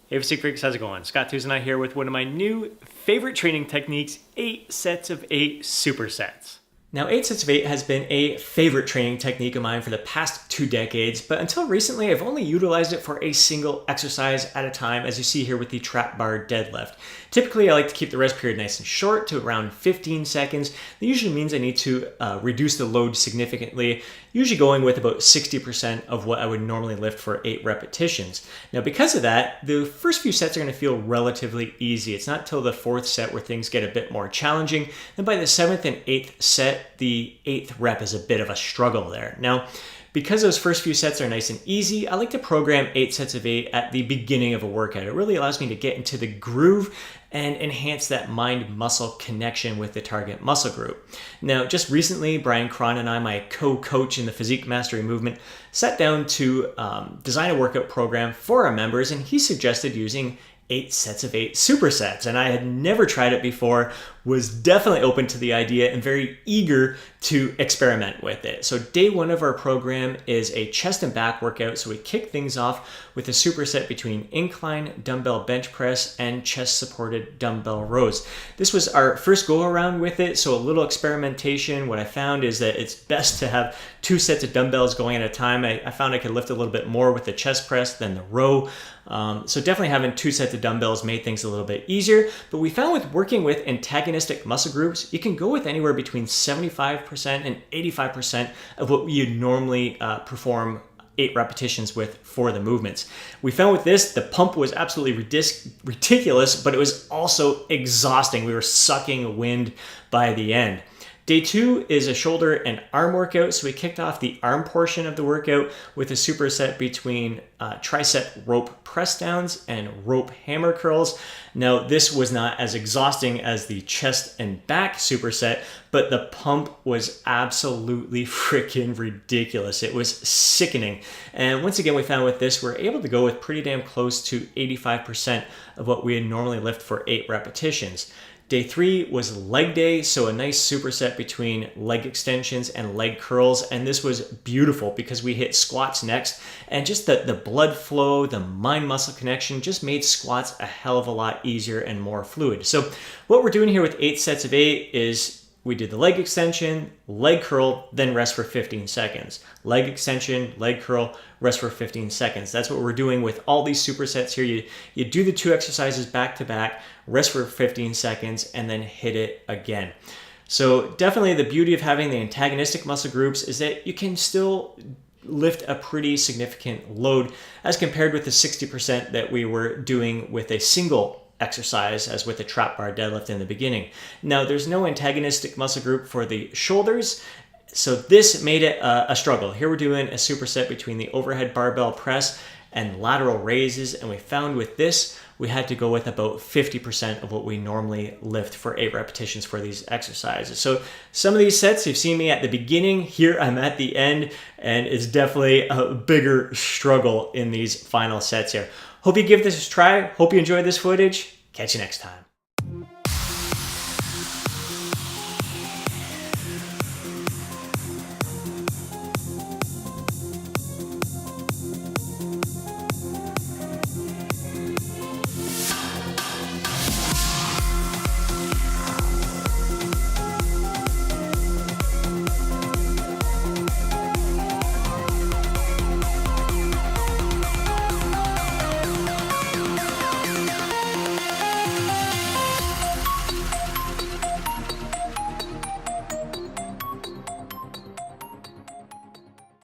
Hey Physique Freaks, how's it going? Scott Tuesday here with one of my new favorite training techniques, 8 sets of 8 supersets. Now, 8 sets of 8 has been a favorite training technique of mine for the past 2 decades, but until recently, I've only utilized it for a single exercise at a time, as you see here with the trap bar deadlift. Typically, I like to keep the rest period nice and short to around 15 seconds. That usually means I need to reduce the load significantly, usually going with about 60% of what I would normally lift for 8 repetitions. Now, because of that, the first few sets are going to feel relatively easy. It's not till the 4th set where things get a bit more challenging. Then by the 7th and 8th set, the 8th rep is a bit of a struggle there. Now, because those first few sets are nice and easy, I like to program 8 sets of 8 at the beginning of a workout. It really allows me to get into the groove and enhance that mind-muscle connection with the target muscle group. Now, just recently, Brian Cron and I, my co-coach in the Physique Mastery movement, sat down to design a workout program for our members, and he suggested using 8 sets of 8 supersets, and I had never tried it before, was definitely open to the idea and very eager to experiment with it. So day 1 of our program is a chest and back workout. So we kick things off with a superset between incline dumbbell bench press and chest supported dumbbell rows. This was our first go around with it, so a little experimentation. What I found is that it's best to have 2 sets of dumbbells going at a time. I found I could lift a little bit more with the chest press than the row. So definitely having 2 sets of dumbbells made things a little bit easier, but we found with working with antagonistic muscle groups, you can go with anywhere between 75% and 85% of what you'd normally perform 8 repetitions with for the movements. We found with this, the pump was absolutely ridiculous, but it was also exhausting. We were sucking wind by the end. Day 2 is a shoulder and arm workout. So we kicked off the arm portion of the workout with a superset between tricep rope press downs and rope hammer curls. Now, this was not as exhausting as the chest and back superset, but the pump was absolutely freaking ridiculous. It was sickening. And once again, we found with this, we're able to go with pretty damn close to 85% of what we would normally lift for 8 repetitions. Day 3 was leg day, so a nice superset between leg extensions and leg curls, and this was beautiful because we hit squats next, and just the blood flow, the mind-muscle connection just made squats a hell of a lot easier and more fluid. So what we're doing here with 8 sets of 8 is we did the leg extension, leg curl, then rest for 15 seconds. Leg extension, leg curl, rest for 15 seconds. That's what we're doing with all these supersets here. You do the 2 exercises back to back, rest for 15 seconds, and then hit it again. So definitely the beauty of having the antagonistic muscle groups is that you can still lift a pretty significant load as compared with the 60% that we were doing with a single exercise as with the trap bar deadlift in the beginning. Now, there's no antagonistic muscle group for the shoulders, so this made it a struggle. Here we're doing a superset between the overhead barbell press and lateral raises, and we found with this we had to go with about 50% of what we normally lift for 8 repetitions for these exercises. So some of these sets, you've seen me at the beginning, here I'm at the end, and it's definitely a bigger struggle in these final sets here. Hope you give this a try. Hope you enjoyed this footage. Catch you next time.